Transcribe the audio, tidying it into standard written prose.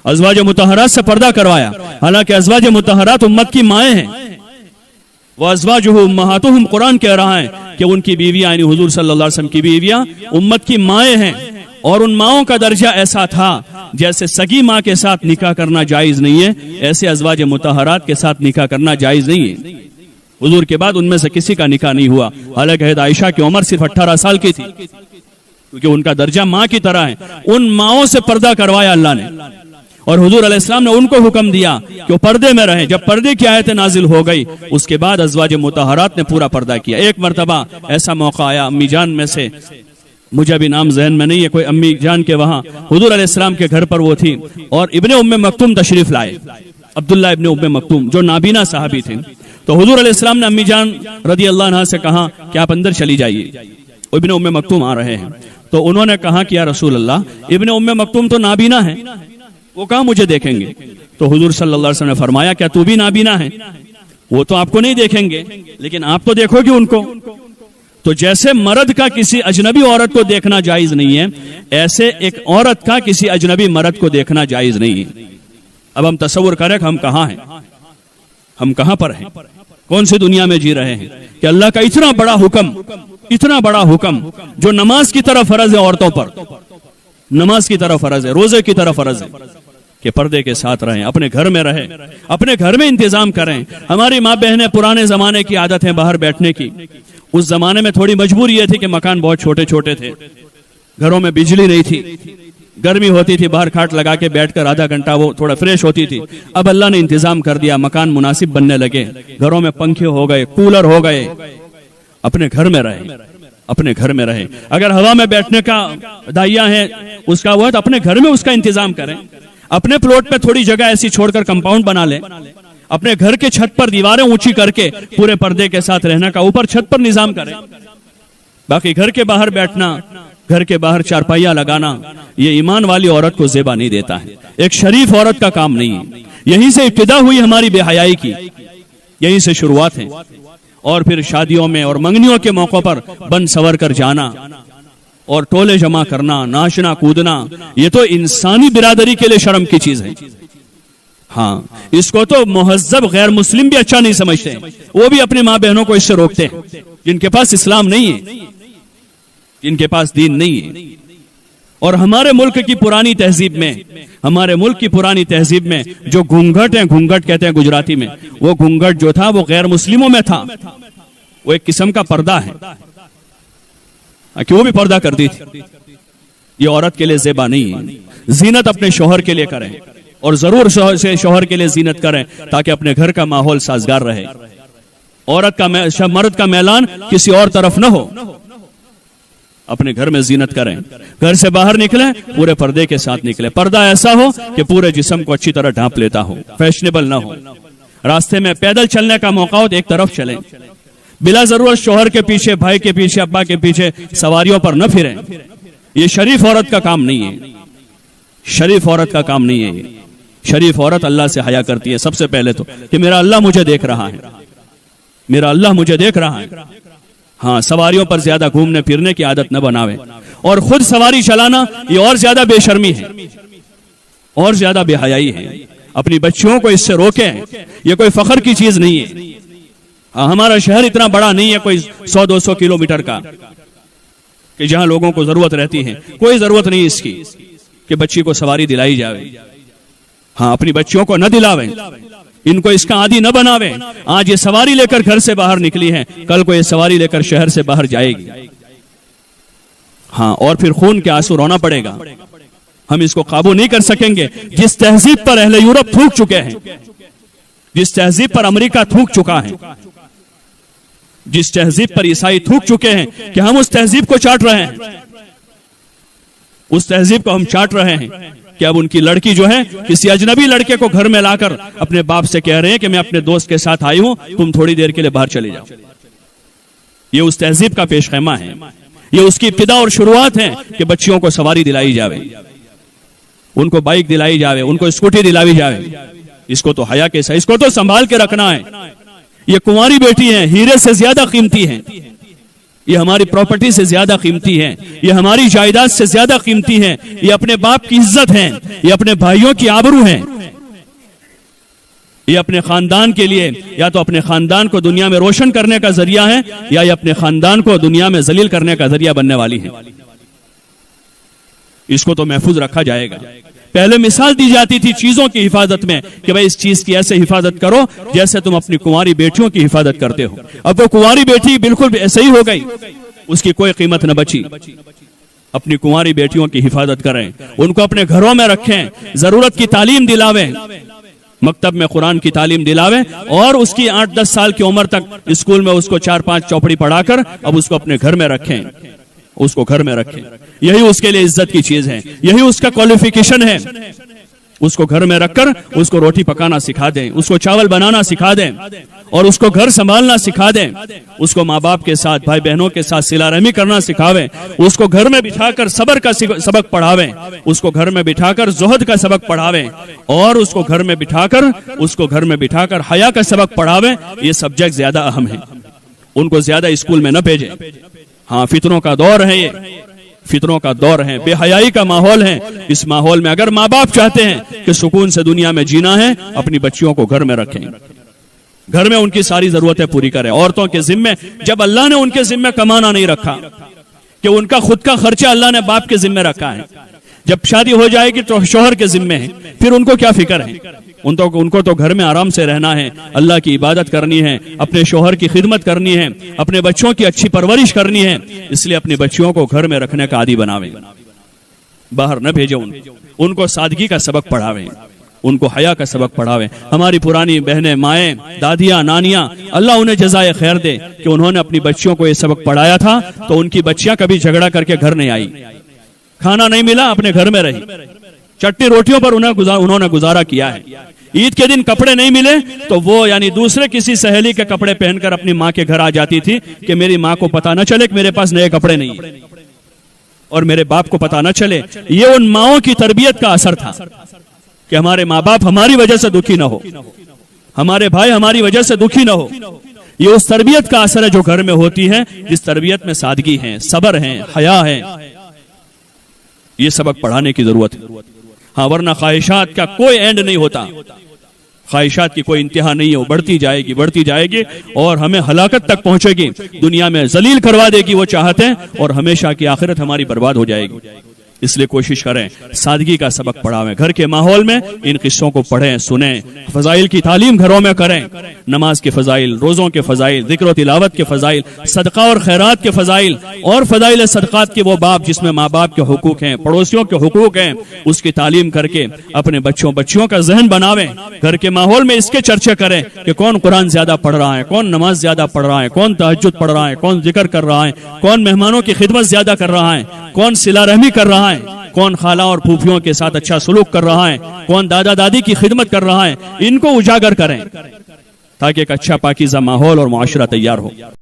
ازواج مطہرات سے پردہ کروایا، حالانکہ ازواج مطہرات امت کی مائیں ہیں. وَأَزْوَاجُهُ أُمَّهَاتُهُمْ قرآن کہہ رہا ہے کہ ان کی بیویاں یعنی حضور صلی اللہ علیہ وسلم کی بیویاں امت کی مائیں ہیں، اور ان ماؤں کا درجہ ایسا تھا جیسے سگی ماں کے ساتھ نکاح کرنا جائز نہیں ہے، ایسے ازواج مطہرات کے ساتھ نکاح کرنا جائز نہیں ہے. حضور کے بعد ان میں سے کسی کا نکاح نہیں ہوا، حالانکہ حضرت عائشہ کی عمر صرف 18 سال کی تھی، کیونکہ ان کا درجہ ماں کی طرح ہے. ان ماؤں سے پردہ کروایا اللہ نے، اور حضور علیہ السلام نے ان کو حکم دیا کہ وہ پردے میں رہیں. جب پردے کی آیت نازل ہو گئی اس کے بعد ازواج مطہرات نے پورا پردہ کیا. ایک مرتبہ ایسا موقع آیا، امی جان میں سے، مجھے ابھی نام ذہن میں نہیں ہے، کوئی امی جان کے وہاں حضور علیہ السلام کے گھر پر وہ تھی، اور ابن ام مکتوم تشریف لائے، عبداللہ ابن ام مکتوم جو نابینا صحابی تھے. تو حضور علیہ السلام نے امی جان رضی اللہ عنہ سے کہا کہ آپ اندر چلی جائیے، ابن ام مکتوم آ رہے ہیں. تو انہوں نے کہا کہ یا رسول اللہ، ابن ام مکتوم تو نابینا ہے، وہ کہاں مجھے دیکھیں گے؟ تو حضور صلی اللہ علیہ وسلم نے فرمایا کیا تو بھی نابینا ہے؟ وہ تو آپ کو نہیں دیکھیں گے لیکن آپ تو دیکھو گے ان کو. تو جیسے مرد کا کسی اجنبی عورت کو دیکھنا جائز نہیں ہے، ایسے ایک عورت کا کسی اجنبی مرد کو دیکھنا جائز نہیں ہے. اب ہم تصور کریں کہ ہم کہاں ہیں، ہم کہاں پر ہیں، کون سی دنیا میں جی رہے ہیں کہ اللہ کا اتنا بڑا حکم جو نماز کی طرف فرض ہے عورتوں پر، نماز کی طرف فرض ہے، روزے کی طرف فرض ہے کہ پردے کے ساتھ رہیں، اپنے گھر میں رہیں، اپنے گھر میں انتظام کریں. ہماری ماں بہنیں پرانے زمانے کی عادت ہے باہر بیٹھنے کی. اس زمانے میں تھوڑی مجبوری یہ تھی کہ مکان بہت چھوٹے چھوٹے تھے، گھروں میں بجلی نہیں تھی، گرمی ہوتی تھی، باہر کھاٹ لگا کے بیٹھ کر آدھا گھنٹہ وہ تھوڑا فریش ہوتی تھی. اب اللہ نے انتظام کر دیا، مکان مناسب بننے لگے، گھروں میں پنکھے ہو گئے، کولر ہو گئے. اپنے گھر میں رہیں، اپنے گھر میں رہیں. اگر ہوا میں بیٹھنے کا دائیا ہے اس کا وہ ہے تو اپنے گھر میں اس کا انتظام کریں. اپنے پلاٹ پہ تھوڑی جگہ ایسی چھوڑ کر کمپاؤنڈ بنا لیں، اپنے گھر کے چھت پر دیواریں اونچی کر کے پورے پردے کے ساتھ رہنا کا اوپر چھت پر نظام کریں. باقی گھر کے باہر بیٹھنا، گھر کے باہر چارپائیاں لگانا، یہ ایمان والی عورت کو زیبا نہیں دیتا ہے، ایک شریف عورت کا کام نہیں ہے. یہیں سے ابتدا ہوئی ہماری بے حیائی کی، یہیں سے شروعات ہیں. اور پھر شادیوں میں اور منگنیوں کے موقع پر بن سور کر جانا اور ٹولے جمع کرنا، ناچنا کودنا، یہ تو انسانی برادری کے لیے شرم کی چیز ہے. ہاں، اس کو تو مہذب غیر مسلم بھی اچھا نہیں سمجھتے، وہ بھی اپنی ماں بہنوں کو اس سے روکتے ہیں جن کے پاس اسلام نہیں ہے، جن کے پاس دین نہیں ہے. اور ہمارے ملک کی پرانی تہذیب میں، ہمارے ملک کی پرانی تہذیب میں جو گھونگھٹ ہیں، گھونگھٹ کہتے ہیں گجراتی میں، وہ گھونگھٹ جو تھا وہ غیر مسلموں میں تھا، وہ ایک قسم کا پردہ ہے کہ وہ بھی پردہ کرتی تھی. یہ عورت کے لیے زیبا نہیں ہے. زینت اپنے شوہر کے لیے کریں، اور ضرور شوہر کے لیے زینت کریں تاکہ اپنے گھر کا ماحول سازگار رہے. عورت کا مرد کا میلان کسی اور طرف نہ ہو، اپنے گھر میں زینت کریں. گھر سے باہر نکلیں پورے پردے کے ساتھ نکلیں. پردہ ایسا ہو کہ پورے جسم کو اچھی طرح ڈھانپ لیتا ہو، فیشنیبل نہ ہو. راستے میں پیدل چلنے کا موقع ہو تو ایک طرف چلیں، بلا ضرورت شوہر کے پیچھے، بھائی کے پیچھے، ابا کے پیچھے سواریوں پر نہ پھریں. یہ شریف عورت کا کام نہیں ہے، شریف عورت کا کام نہیں ہے. یہ شریف عورت اللہ سے حیا کرتی ہے سب سے پہلے تو، کہ میرا اللہ مجھے دیکھ رہا ہے، میرا اللہ مجھے دیکھ رہا ہے. ہاں، سواریوں پر زیادہ گھومنے پھرنے کی عادت نہ بناویں. اور خود سواری چلانا یہ اور زیادہ بے شرمی ہے، اور زیادہ بے حیائی ہے. اپنی بچیوں کو اس سے روکیں، یہ کوئی فخر کی چیز نہیں ہے. ہمارا شہر اتنا بڑا نہیں ہے کوئی 100-200 کلومیٹر کا کہ جہاں لوگوں کو ضرورت رہتی ہے. کوئی ضرورت نہیں اس کی کہ بچی کو سواری دلائی جاوے. ہاں، اپنی بچیوں کو نہ دلاویں، ان کو اس کا عادی نہ بناویں. آج یہ سواری لے کر گھر سے باہر نکلی ہے، کل کو یہ سواری لے کر شہر سے باہر جائے گی. ہاں، اور پھر خون کے آنسو رونا پڑے گا. ہم اس کو قابو نہیں کر سکیں گے. جس تہذیب پر اہل یورپ تھوک چکے ہیں، جس تہذیب پر امریکہ تھوک چکا ہے، جس تہذیب پر عیسائی تھوک چکے ہیں کہ ہم اس تہذیب کو چاٹ رہے ہیں، اس تہذیب کو ہم چاٹ رہے ہیں کہ اب ان کی لڑکی جو ہے کسی اجنبی لڑکے کو گھر میں لا کر اپنے باپ سے کہہ رہے ہیں کہ میں اپنے دوست کے ساتھ آئی ہوں، تم تھوڑی دیر کے لیے باہر چلے جاؤ. یہ اس تہذیب کا پیش خیمہ ہے، یہ اس کی ابتدا اور شروعات ہے کہ بچیوں کو سواری دلائی جاوے، ان کو بائک دلائی جاوے، ان کو اسکوٹی دلائی جاوے. اس کو تو حیا کے ساتھ، اس کو تو سنبھال کے رکھنا ہے. یہ کنواری بیٹی ہیں، ہیرے سے زیادہ قیمتی ہیں. یہ ہماری پراپرٹی سے زیادہ قیمتی ہے، یہ ہماری جائیداد سے زیادہ قیمتی ہے، یہ اپنے باپ کی عزت ہے، یہ اپنے بھائیوں کی آبرو ہے، یہ اپنے خاندان کے لیے یا تو اپنے خاندان کو دنیا میں روشن کرنے کا ذریعہ ہے، یا یہ اپنے خاندان کو دنیا میں ذلیل کرنے کا ذریعہ بننے والی ہے۔ اس کو تو محفوظ رکھا جائے گا۔ پہلے مثال دی جاتی تھی چیزوں کی حفاظت میں کہ بھئی اس چیز کی ایسے حفاظت کرو جیسے تم اپنی کنواری بیٹیوں کی حفاظت کرتے ہو۔ اب وہ کنواری بیٹی بالکل ایسے ہی ہو گئی، اس کی کوئی قیمت نہ بچی۔ اپنی کنواری بیٹیوں کی حفاظت کریں، ان کو اپنے گھروں میں رکھیں، ضرورت کی تعلیم دلاویں، مکتب میں قرآن کی تعلیم دلاویں، اور اس کی 8-10 سال کی عمر تک اسکول میں اس کو 4-5 چوپڑی پڑھا کر اب اس کو اپنے گھر میں رکھیں، اس کو گھر میں رکھیں۔ یہی اس کے لیے عزت کی چیز ہے، یہی اس کا کوالیفیکیشن ہے۔ اس کو گھر میں رکھ کر اس کو روٹی پکانا سکھا دیں، اس کو چاول بنانا سکھا دیں، اور اس کو گھر سنبھالنا سکھا دیں، اس کو ماں باپ کے ساتھ، بھائی بہنوں کے ساتھ صلہ رحمی کرنا سکھاویں، اس کو گھر میں بٹھا کر صبر کا سبق پڑھاویں، اس کو گھر میں بٹھا کر زہد کا سبق پڑھاویں، اور اس کو گھر میں بٹھا کر حیا کا سبق پڑھاویں۔ یہ سبجیکٹ زیادہ اہم ہیں، ان کو زیادہ اسکول میں نہ بھیجیں۔ ہاں، فتنوں کا دور ہے، یہ فتنوں کا دور ہے، بے حیائی کا ماحول ہے۔ اس ماحول میں اگر ماں باپ چاہتے ہیں کہ سکون سے دنیا میں جینا ہے، اپنی بچیوں کو گھر میں رکھیں، گھر میں ان کی ساری ضرورتیں پوری کریں۔ عورتوں کے ذمے، جب اللہ نے ان کے ذمے کمانا نہیں رکھا کہ ان کا خود کا خرچہ اللہ نے باپ کے ذمے رکھا ہے، جب شادی ہو جائے گی تو شوہر کے ذمے ہے، پھر ان کو کیا فکر ہے؟ ان کو تو گھر میں آرام سے رہنا ہے، اللہ کی عبادت کرنی ہے، اپنے شوہر کی خدمت کرنی ہے، اپنے بچوں کی اچھی پرورش کرنی ہے۔ اس لیے اپنی بچیوں کو گھر میں رکھنے کا عادی بناویں، باہر نہ بھیجیں، ان کو سادگی کا سبق پڑھاویں، ان کو حیا کا سبق پڑھاویں۔ ہماری پرانی بہنیں، مائیں، دادیاں، نانیاں، اللہ انہیں جزائے خیر دے کہ انہوں نے اپنی بچیوں کو یہ سبق پڑھایا تھا، تو ان کی بچیاں کبھی جھگڑا کر کے گھر نہیں آئی، کھانا نہیں ملا اپنے گھر میں رہی، چٹنی روٹیوں پر انہوں نے گزارا کیا ہے۔ عید کے دن کپڑے نہیں ملے تو وہ یعنی دوسرے کسی سہیلی کے کپڑے پہن کر اپنی ماں کے گھر آ جاتی تھی کہ میری ماں کو پتا نہ چلے کہ میرے پاس نئے کپڑے نہیں ہیں، اور میرے باپ کو پتا نہ چلے۔ یہ ان ماؤں کی تربیت کا اثر تھا کہ ہمارے ماں باپ ہماری وجہ سے دکھی نہ ہو، ہمارے بھائی ہماری وجہ سے دکھی نہ ہو۔ یہ اس تربیت کا اثر ہے جو گھر میں ہوتی ہے، جس تربیت میں سادگی ہے، صبر ہے، حیا ہے۔ یہ سبق پڑھانے کی ضرورت ہے۔ ہاں، ورنہ خواہشات کا کوئی اینڈ نہیں ہوتا، خواہشات کی کوئی انتہا نہیں ہے، وہ بڑھتی جائے گی اور ہمیں ہلاکت تک پہنچے گی، دنیا میں ذلیل کروا دے گی وہ چاہتے ہیں، اور ہمیشہ کی آخرت ہماری برباد ہو جائے گی۔ اس لیے کوشش کریں سادگی کا سبق پڑھاویں، گھر کے ماحول میں ان قصوں کو پڑھیں، سنیں، فضائل کی تعلیم گھروں میں کریں، نماز کے فضائل، روزوں کے فضائل، ذکر و تلاوت کے فضائل، صدقہ اور خیرات کے فضائل، اور فضائل صدقات کے وہ باب جس میں ماں باپ کے حقوق ہیں، پڑوسیوں کے حقوق ہیں، اس کی تعلیم کر کے اپنے بچیوں کا ذہن بناویں۔ گھر کے ماحول میں اس کے چرچے کریں کہ کون قرآن زیادہ پڑھ رہا ہے، کون نماز زیادہ پڑھ رہا ہے، کون تہجد پڑھ رہا ہے، کون ذکر کر رہا ہے، کون مہمانوں کی خدمت زیادہ کر رہا ہے، کون صلہ رحمی کر رہا ہے، کون خالہ اور پھوپھیوں کے ساتھ اچھا سلوک کر رہا ہے، کون دادا دادی کی خدمت کر رہا ہے۔ ان کو اجاگر کریں تاکہ ایک اچھا پاکیزہ ماحول اور معاشرہ تیار ہو۔